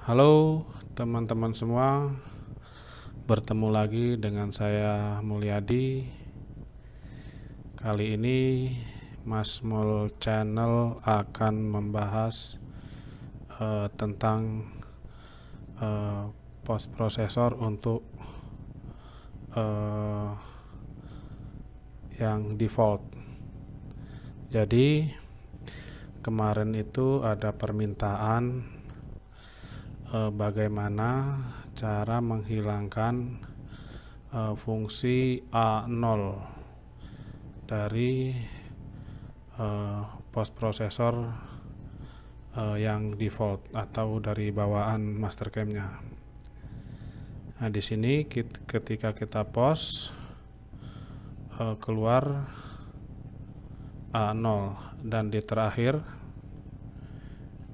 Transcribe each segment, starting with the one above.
Halo teman-teman semua, bertemu lagi dengan saya Mulyadi. Kali ini Mas Mul Channel akan membahas tentang post processor untuk yang default. Jadi kemarin itu ada permintaan bagaimana cara menghilangkan fungsi A0 dari post processor yang default atau dari bawaan Mastercam-nya. Nah, di sini ketika kita post keluar A0 dan di terakhir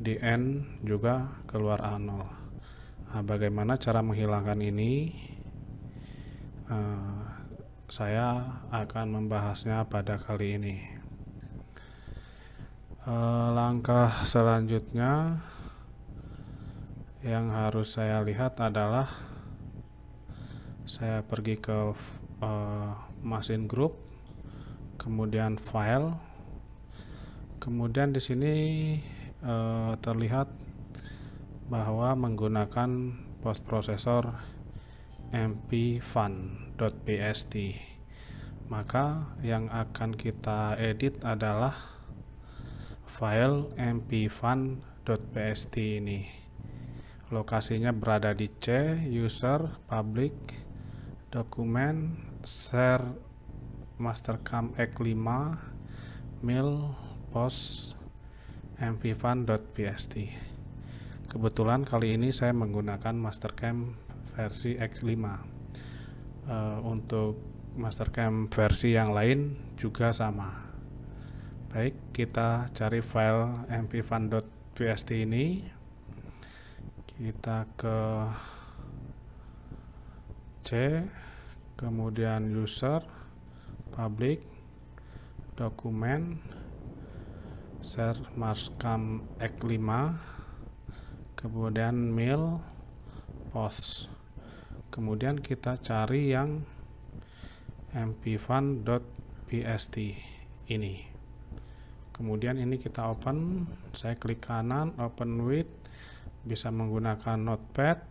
di end juga keluar A0. Nah, bagaimana cara menghilangkan ini? Saya akan membahasnya pada kali ini. Langkah selanjutnya yang harus saya lihat adalah saya pergi ke Machine Group, kemudian File, kemudian di sini terlihat bahwa menggunakan post processor mpfun.pst, maka yang akan kita edit adalah file mpfun.pst ini. Lokasinya berada di C, user, public, dokumen, share, Mastercam X5, mil, post, mpfun.pst. Kebetulan kali ini saya menggunakan Mastercam versi X5. Untuk Mastercam versi yang lain juga sama. Baik, kita cari file mpfun.pst ini. Kita ke C, kemudian user, public, dokumen, share Mastercam X5, kemudian mil, post. Kemudian kita cari yang mpfun.pst ini. Kemudian ini kita open, saya klik kanan, open with, bisa menggunakan notepad,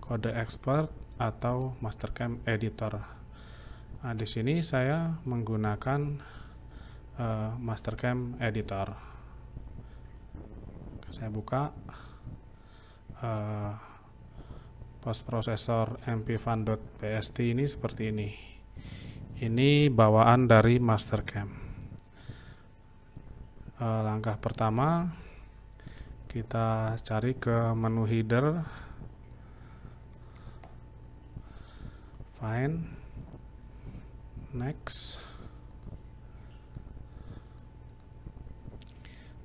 kode expert atau Mastercam editor. Nah, di sini saya menggunakan Mastercam editor. Saya buka post processor mpfun.pst ini seperti ini. Ini bawaan dari Mastercam. Langkah pertama, kita cari ke menu header, find, next.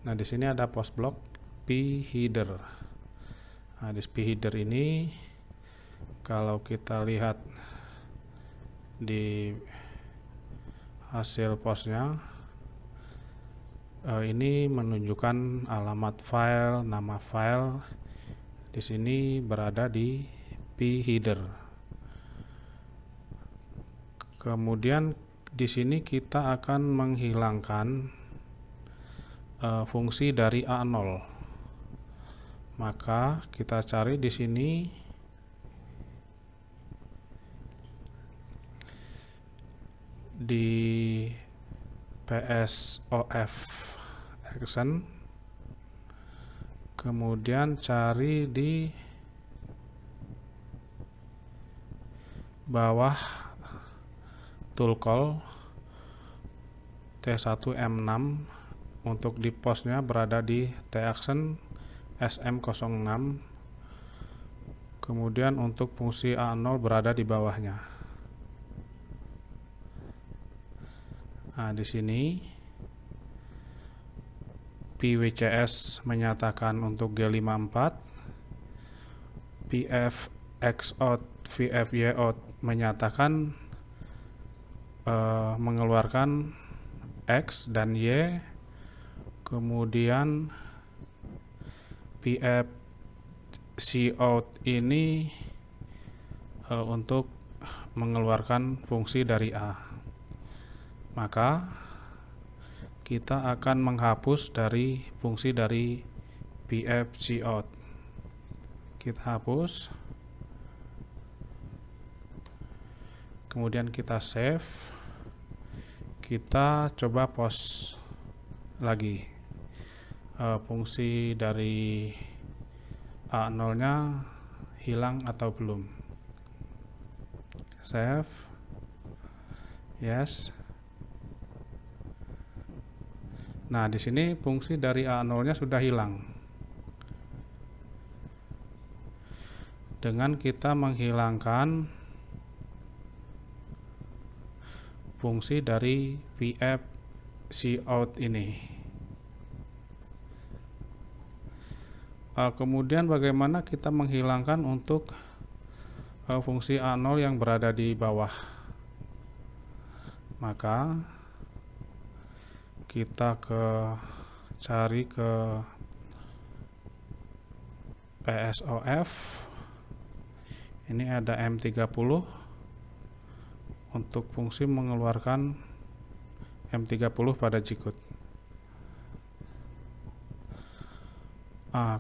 Nah, di sini ada post block p header. Nah, di p header ini kalau kita lihat di hasil postnya, ini menunjukkan alamat file, nama file. Di sini berada di p header. Kemudian di sini kita akan menghilangkan fungsi dari A0. Maka kita cari di sini di PSOF action, kemudian cari di bawah toolcall T1M6. Untuk di postnya berada di T-Action SM06. Kemudian untuk fungsi A0 berada di bawahnya. Nah, di sini PWCS menyatakan untuk G54, PFXOut, VFYOut menyatakan mengeluarkan X dan Y. Kemudian PF cout ini untuk mengeluarkan fungsi dari A. Maka kita akan menghapus dari fungsi dari pf_cout. Kita hapus. Kemudian kita save. Kita coba post lagi. Fungsi dari A0 nya hilang atau belum. Save. Yes. Nah, di sini fungsi dari A0 nya sudah hilang. Dengan kita menghilangkan fungsi dari pf_cout ini. Kemudian bagaimana kita menghilangkan untuk fungsi A0 yang berada di bawah? Maka kita cari ke PSOF. Ini ada M30 untuk fungsi mengeluarkan M30 pada G-code.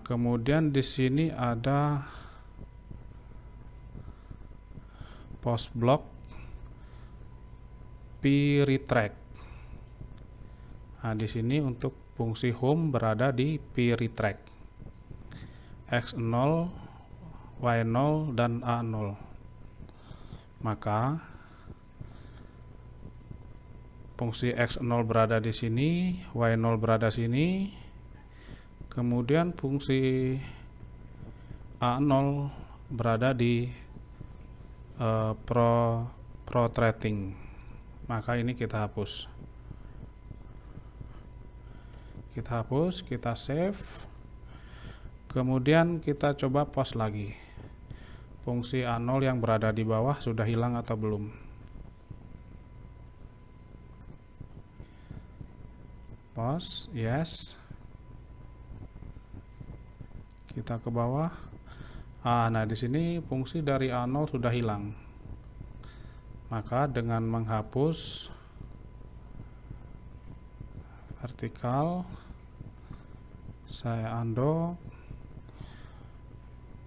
Kemudian di sini ada post block p_retract. Nah, di sini untuk fungsi home berada di p_retract. X0, Y0 dan A0. Maka fungsi X0 berada di sini, Y0 berada di sini. Kemudian fungsi A0 berada di protracting. Maka ini kita hapus. Kita hapus, kita save. Kemudian kita coba post lagi. Fungsi A0 yang berada di bawah sudah hilang atau belum? Post, yes. Kita ke bawah. Nah, di sini fungsi dari A0 sudah hilang. Maka dengan menghapus vertikal, saya undo,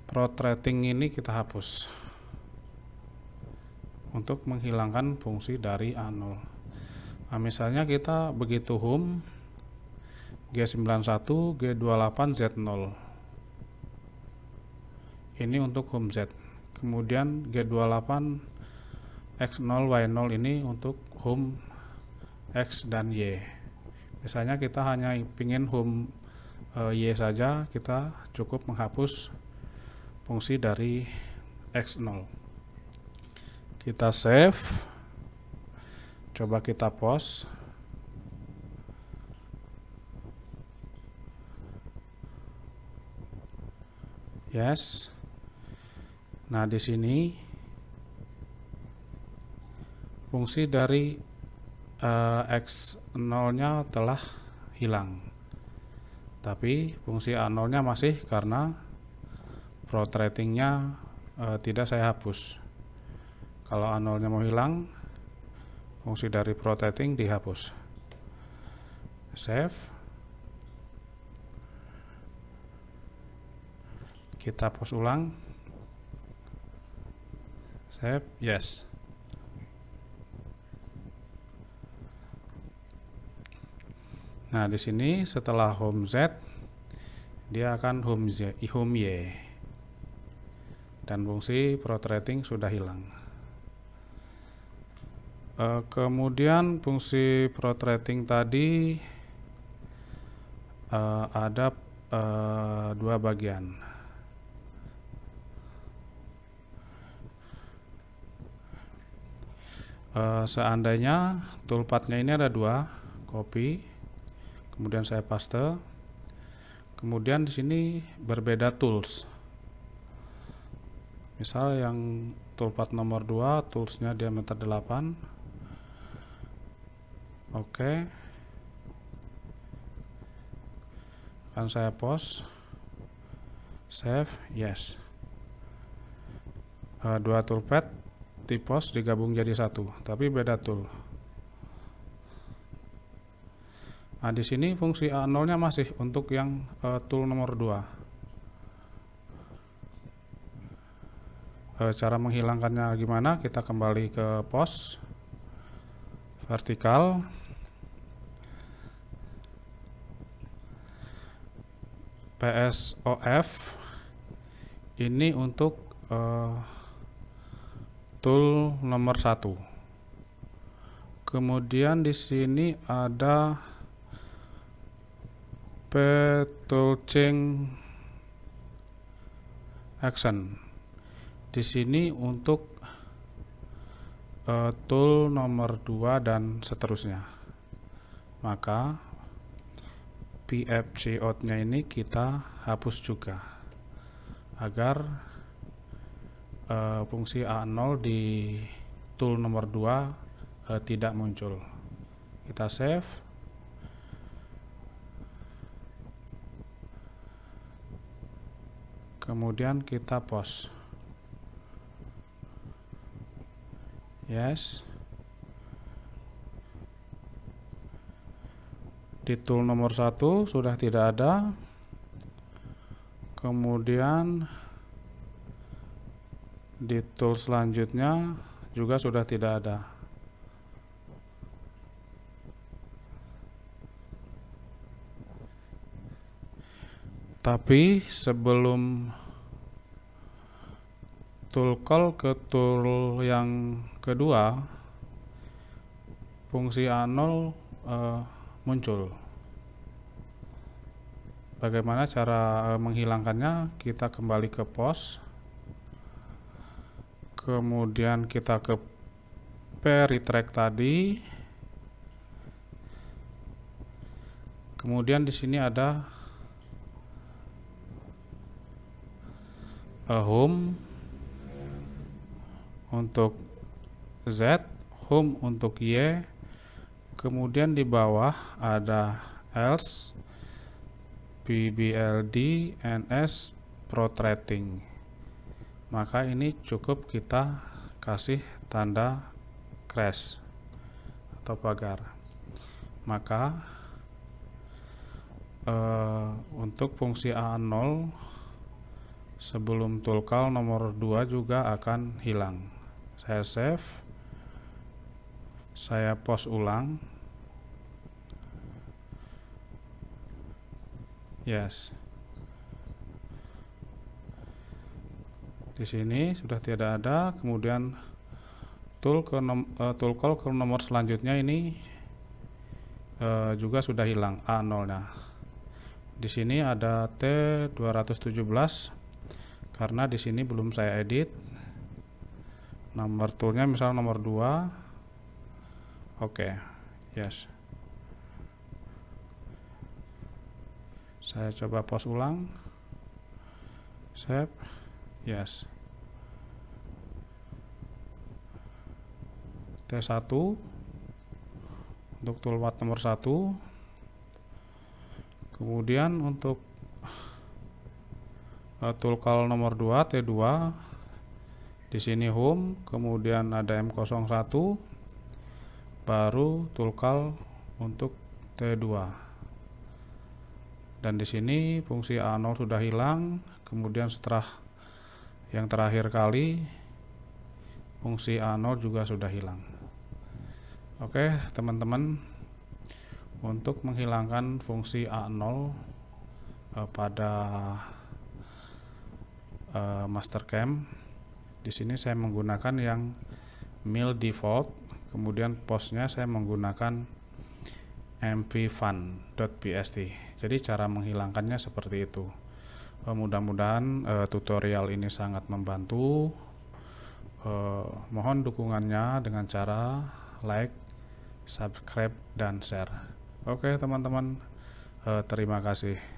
protracting ini kita hapus untuk menghilangkan fungsi dari A0. Nah, misalnya kita begitu home G91, G28, Z0. Ini untuk home Z. Kemudian G28, X0, Y0 ini untuk home X dan Y. Misalnya kita hanya ingin home Y saja, kita cukup menghapus fungsi dari X0. Kita save. Coba kita post. Yes. Nah, di sini fungsi dari X0-nya telah hilang. Tapi fungsi A0-nya masih karena protracting-nya tidak saya hapus. Kalau A0-nya mau hilang, fungsi dari protracting dihapus. Save. Kita post ulang. Save, yes. Nah, di sini setelah home Z, dia akan home Y. Dan fungsi protracting sudah hilang. Kemudian fungsi protracting tadi ada dua bagian. Seandainya toolpathnya ini ada dua, copy, kemudian saya paste, kemudian di sini berbeda tools. Misal yang toolpath nomor 2, toolsnya diameter 8. Oke. Akan saya post, save, yes. Dua toolpad di pos digabung jadi satu, tapi beda tool. Nah, di sini fungsi A0-nya masih untuk yang tool nomor 2. Cara menghilangkannya gimana? Kita kembali ke pos vertikal, PSOF ini untuk tool nomor 1. Kemudian di sini ada Tool Change Action. Di sini untuk tool nomor 2 dan seterusnya. Maka PFC out-nya ini kita hapus juga agar fungsi A0 di tool nomor 2 tidak muncul. Kita save. Kemudian kita pause. Yes. Di tool nomor 1 sudah tidak ada. Kemudian di tool selanjutnya juga sudah tidak ada. Tapi sebelum tool call ke tool yang kedua, fungsi A0 muncul. Bagaimana cara menghilangkannya? Kita kembali ke pos, kemudian kita ke retract tadi, kemudian di sini ada home untuk Z, home untuk Y, kemudian di bawah ada else, PBLD, NS, protracting. Maka ini cukup kita kasih tanda crash atau pagar. Maka untuk fungsi A0 sebelum tool call nomor 2 juga akan hilang. Saya save, saya pause ulang. Yes. Di sini sudah tidak ada. Kemudian tool call ke nomor selanjutnya ini juga sudah hilang A0-nya. Di sini ada T217 karena di sini belum saya edit. Nomor toolnya misal nomor 2. Oke, yes. Saya coba pause ulang. Save. Yes. T1 untuk toolpath nomor 1. Kemudian untuk tool call nomor 2 T2, di sini home, kemudian ada M01, baru tool call untuk T2. Dan di sini fungsi A0 sudah hilang. Kemudian setelah yang terakhir kali fungsi A0 juga sudah hilang. Oke teman-teman, untuk menghilangkan fungsi A0 pada Mastercam, di sini saya menggunakan yang mil default, kemudian postnya saya menggunakan mvfun.pst. Jadi cara menghilangkannya seperti itu. Mudah-mudahan tutorial ini sangat membantu. Mohon dukungannya dengan cara like, subscribe, dan share. Oke teman-teman, terima kasih.